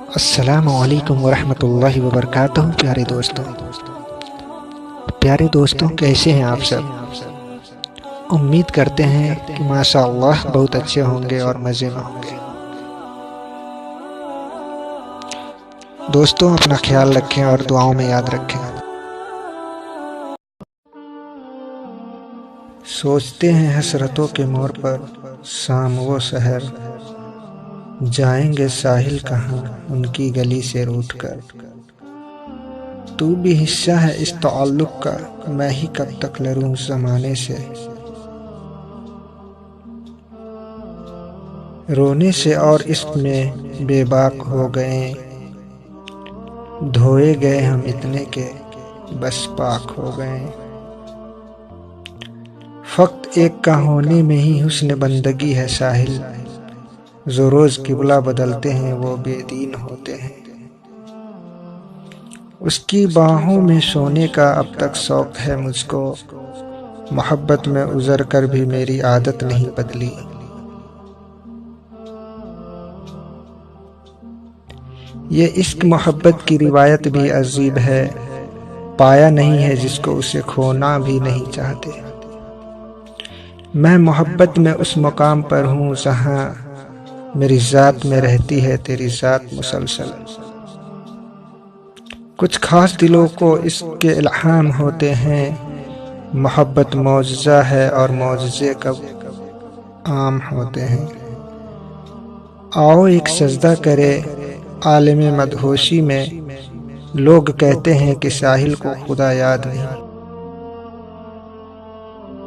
अस्सलामु अलैकुम वरहमतुल्लाहि वबरकातुहू। प्यारे दोस्तों कैसे हैं आप सब। उम्मीद करते हैं कि माशाअल्लाह बहुत अच्छे होंगे और मज़े में होंगे। दोस्तों अपना ख्याल रखें और दुआओं में याद रखें। सोचते हैं हसरतों के मोड़ पर शाम वो सहर, जाएंगे साहिल कहाँ उनकी गली से रूठकर। तू भी हिस्सा है इस ताल्लुक का, मैं ही कब तक लड़ूं ज़माने से। रोने से और इश्क में बेबाक हो गए, धोए गए हम इतने के बस पाक हो गए। फक्त एक का होने में ही हुस्न बंदगी है साहिल, जो रोज़ किबला बदलते हैं वो बेदीन होते हैं। उसकी बाहों में सोने का अब तक शौक है मुझको, मोहब्बत में उजर कर भी मेरी आदत नहीं बदली। ये इश्क मोहब्बत की रिवायत भी अजीब है, पाया नहीं है जिसको उसे खोना भी नहीं चाहते। मैं मोहब्बत में उस मुकाम पर हूँ जहाँ मेरी ज़ात में रहती है तेरी ज़ात मुसलसल। कुछ खास दिलों को इसके इल्हाम होते हैं, मोहब्बत मौजज़ा है और मौजज़े कब आम होते हैं। आओ एक सजदा करे आलिम मदहोशी में, लोग कहते हैं कि साहिल को खुदा याद नहीं।